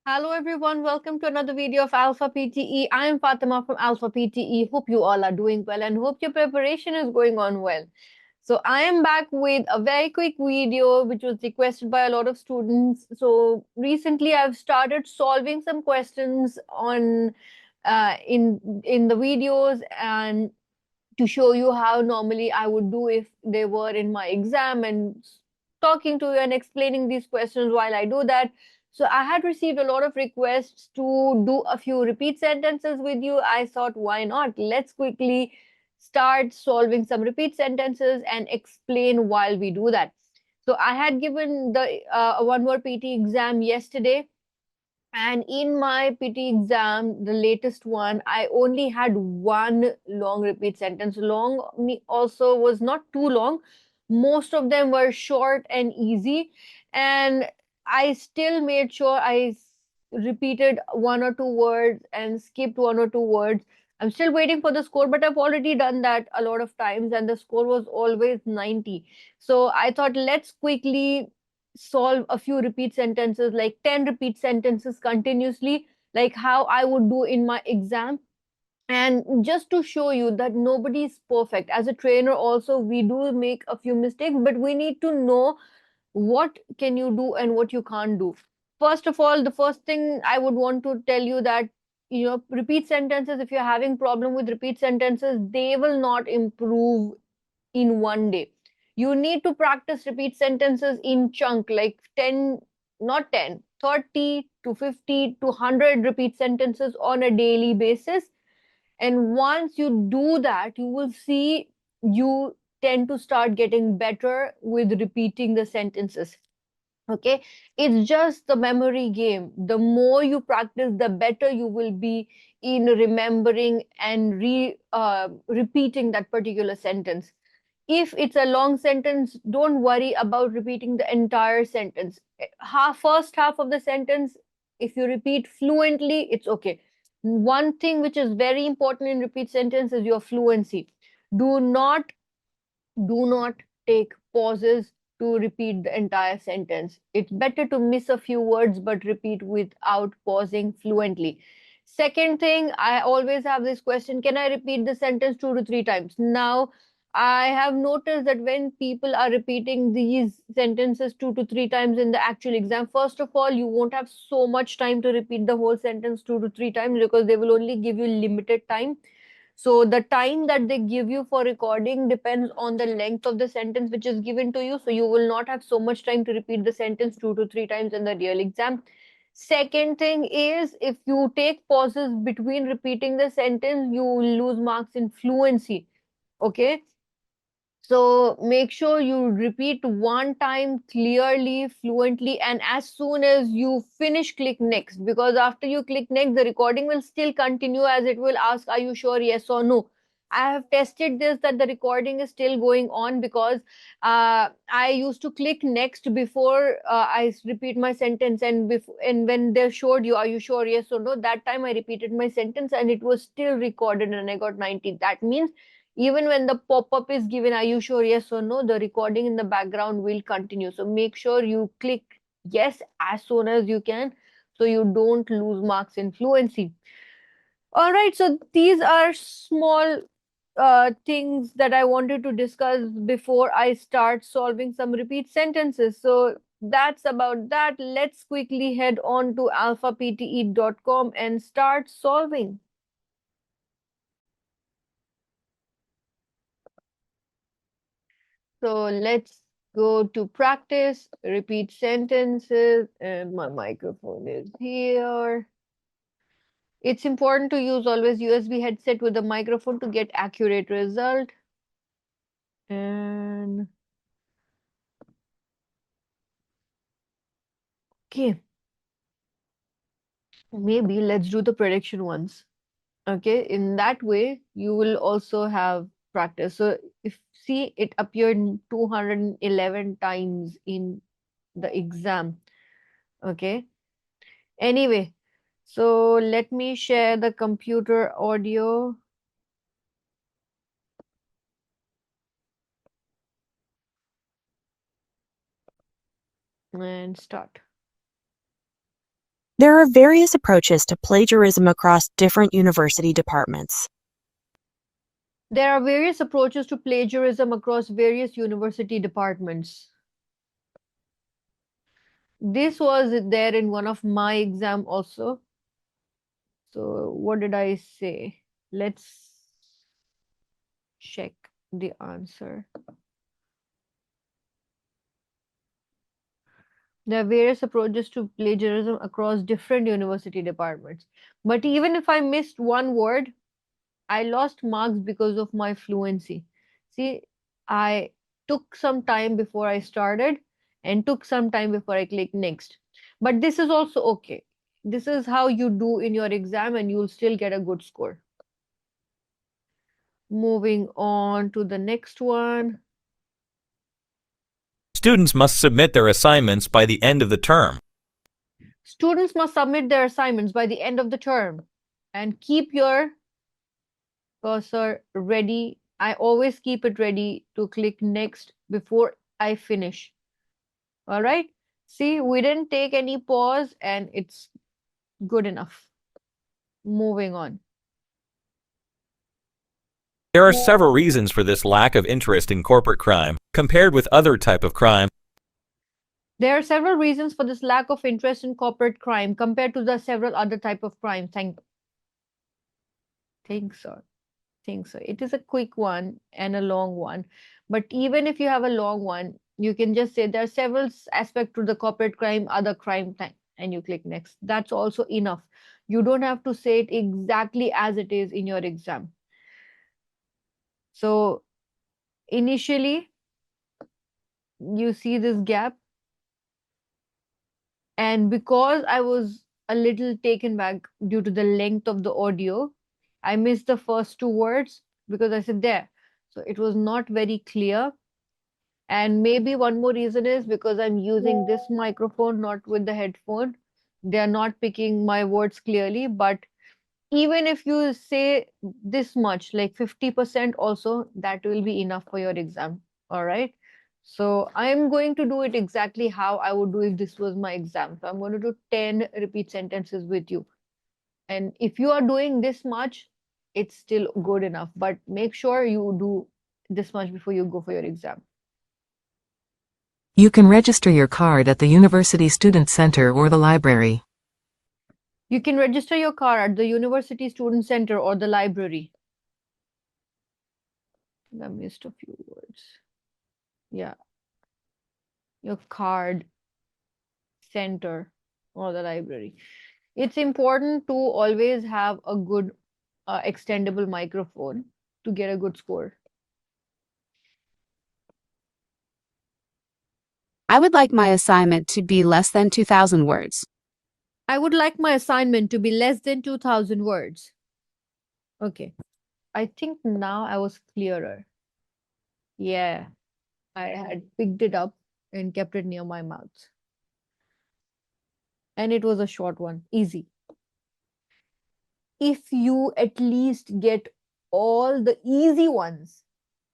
Hello everyone, welcome to another video of Alpha PTE. I am Fatima from Alpha PTE. Hope you all are doing well and hope your preparation is going on well. So I am back with a very quick video which was requested by a lot of students. So recently I've started solving some questions on in the videos and to show you how normally I would do if they were in my exam and talking to you and explaining these questions while I do that. So I had received a lot of requests to do a few repeat sentences with you. I thought, why not? Let's quickly start solving some repeat sentences and explain while we do that. So I had given the one more PT exam yesterday, and in my PT exam, the latest one, I only had one long repeat sentence. Long also was not too long. Most of them were short and easy. And I still made sure repeated one or two words and skipped one or two words. I'm still waiting for the score, but I've already done that a lot of times, and the score was always 90. So I thought, let's quickly solve a few repeat sentences, like 10 repeat sentences continuously, like how I would do in my exam. And just to show you that nobody is perfect. As a trainer, also, we do make a few mistakes, but we need to know what can you do and what you can't do. First of all, the first thing I would want to tell you that repeat sentences, if you're having problem with repeat sentences, they will not improve in one day. You need to practice repeat sentences in chunk, like 10, not 10, 30 to 50 to 100 repeat sentences on a daily basis. And once you do that, you will see you tend to start getting better with repeating the sentences. Okay, it's just the memory game. The more you practice, the better you will be in remembering and repeating that particular sentence. If it's a long sentence, don't worry about repeating the entire sentence. First half of the sentence, if you repeat fluently, it's okay. One thing which is very important in repeat sentence is your fluency. Do not do not take pauses to repeat the entire sentence. It's better to miss a few words but repeat without pausing fluently. Second thing, I always have this question, can I repeat the sentence two to three times? Now, I have noticed that when people are repeating these sentences two to three times in the actual exam, first of all, you won't have so much time to repeat the whole sentence two to three times because they will only give you limited time. So the time that they give you for recording depends on the length of the sentence which is given to you. So you will not have so much time to repeat the sentence two to three times in the real exam. Second thing is, if you take pauses between repeating the sentence, you will lose marks in fluency. Okay. So make sure you repeat one time clearly, fluently, and as soon as you finish, click next. Because after you click next, the recording will still continue as it will ask, are you sure, yes or no? I have tested this that the recording is still going on because I used to click next before repeat my sentence, and when they showed you, are you sure, yes or no? That time I repeated my sentence and it was still recorded and I got 90. That means even when the pop-up is given, are you sure, yes or no, the recording in the background will continue. So make sure you click yes as soon as you can so you don't lose marks in fluency. All right, so these are small things that I wanted to discuss before I start solving some repeat sentences. So that's about that. Let's quickly head on to alphapte.com and start solving. So let's go to practice, repeat sentences, and my microphone is here. It's important to use always USB headset with a microphone to get accurate result. And okay, maybe let's do the prediction ones. Okay, in that way you will also have practice. So if see it appeared 211 times in the exam. Okay. Anyway, so let me share the computer audio and start. There are various approaches to plagiarism across different university departments. There are various approaches to plagiarism across various university departments. This was there in one of my exam also. So what did I say? Let's check the answer. There are various approaches to plagiarism across different university departments. But even if I missed one word, I lost marks because of my fluency. See, I took some time before I started and took some time before I clicked next. But this is also okay. This is how you do in your exam and you'll still get a good score. Moving on to the next one. Students must submit their assignments by the end of the term. Students must submit their assignments by the end of the term and keep your cursor ready. I always keep it ready to click next before I finish. All right. See, we didn't take any pause and it's good enough. Moving on. There are several reasons for this lack of interest in corporate crime compared with other type of crime. There are several reasons for this lack of interest in corporate crime compared to the several other type of crime. Think so. Think so. It is a quick one and a long one. But even if you have a long one, you can just say there are several aspects to the corporate crime, other crime time, and you click next. That's also enough. You don't have to say it exactly as it is in your exam. So initially, you see this gap. And because I was a little taken back due to the length of the audio, I missed the first two words because I said there. So it was not very clear. And maybe one more reason is because I'm using this microphone, not with the headphone. They are not picking my words clearly. But even if you say this much, like 50% also, that will be enough for your exam. All right. So I'm going to do it exactly how I would do if this was my exam. So I'm going to do 10 repeat sentences with you. And if you are doing this much, it's still good enough. But make sure you do this much before you go for your exam. You can register your card at the University Student Center or the library. You can register your car at the University Student Center or the library. I missed a few words. Yeah. Your card center or the library. It's important to always have a good extendable microphone to get a good score. I would like my assignment to be less than 2,000 words. I would like my assignment to be less than 2,000 words. Okay. I think now I was clearer. Yeah. I had picked it up and kept it near my mouth. And it was a short one. Easy. If you at least get all the easy ones,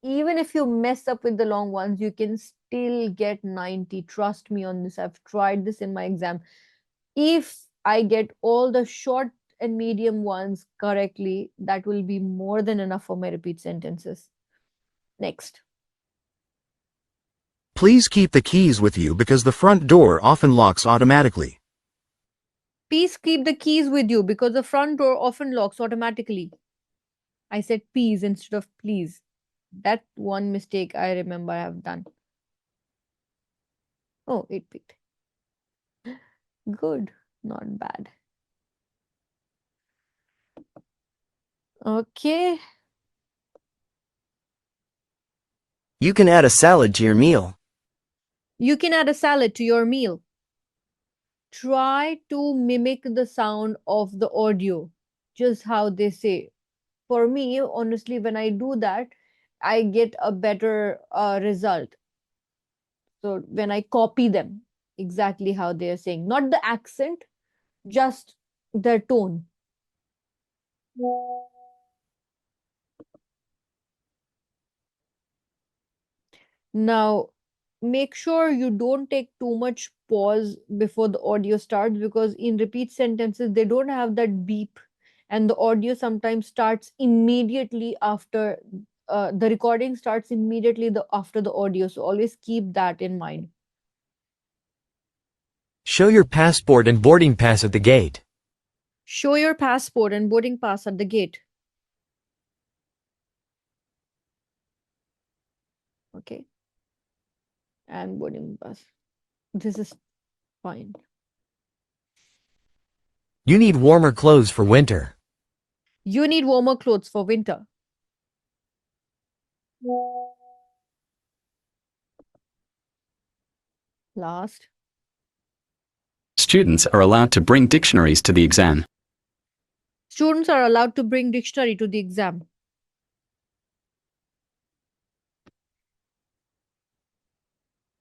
even if you mess up with the long ones, you can still get 90. Trust me on this. I've tried this in my exam. If I get all the short and medium ones correctly, that will be more than enough for my repeat sentences. Next. Please keep the keys with you because the front door often locks automatically. Please keep the keys with you because the front door often locks automatically. I said please instead of please. That one mistake I remember I have done. Oh, it picked. Good, not bad. Okay. You can add a salad to your meal. You can add a salad to your meal. Try to mimic the sound of the audio, just how they say. For me, honestly, when I do that, I get a better result. So when I copy them, exactly how they are saying, not the accent, just their tone. Now, make sure you don't take too much pause before the audio starts, because in repeat sentences they don't have that beep, and the audio sometimes starts immediately after the recording starts immediately after the audio, so always keep that in mind. Show your passport and boarding pass at the gate. Show your passport and boarding pass at the gate. Okay, and boarding pass, this is fine. You need warmer clothes for winter. You need warmer clothes for winter. Last. Students are allowed to bring dictionaries to the exam. Students are allowed to bring dictionary to the exam.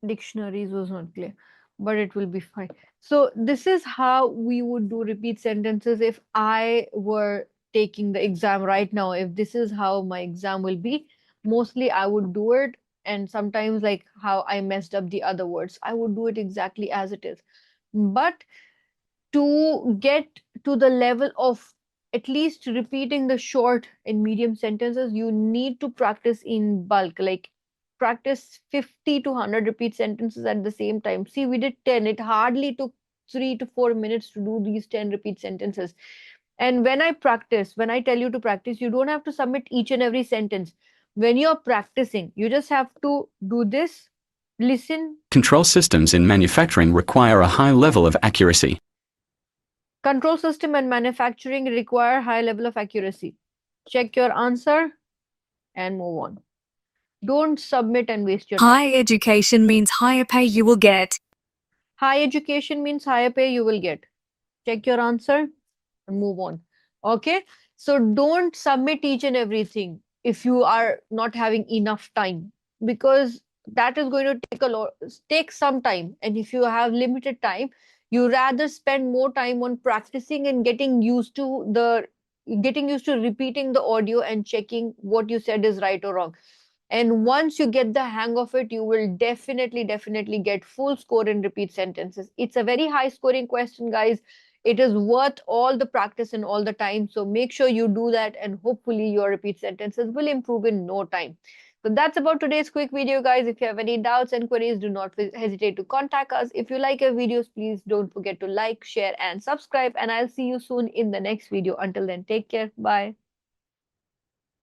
Dictionaries was not clear, but it will be fine. So this is how we would do repeat sentences if I were taking the exam right now. If this is how my exam will be, mostly I would do it. And sometimes, like how I messed up the other words, I would do it exactly as it is. But to get to the level of at least repeating the short and medium sentences, you need to practice in bulk, like practice 50 to 100 repeat sentences at the same time. See, we did 10. It hardly took 3 to 4 minutes to do these 10 repeat sentences. And when I tell you to practice, you don't have to submit each and every sentence. When you're practicing, you just have to do this, listen. Control systems in manufacturing require a high level of accuracy. Control system and manufacturing require high level of accuracy. Check your answer and move on. Don't submit and waste your time. High education means higher pay you will get. High education means higher pay you will get. Check your answer and move on. Okay? So don't submit each and everything if you are not having enough time, because that is going to take some time. And if you have limited time, you rather spend more time on practicing and getting used to repeating the audio and checking what you said is right or wrong. And once you get the hang of it, you will definitely get full score in repeat sentences. It's a very high scoring question, guys. It is worth all the practice and all the time. So make sure you do that, and hopefully your repeat sentences will improve in no time. So that's about today's quick video, guys. If you have any doubts and queries, do not hesitate to contact us. If you like our videos, please don't forget to like, share, and subscribe. And I'll see you soon in the next video. Until then, take care. Bye.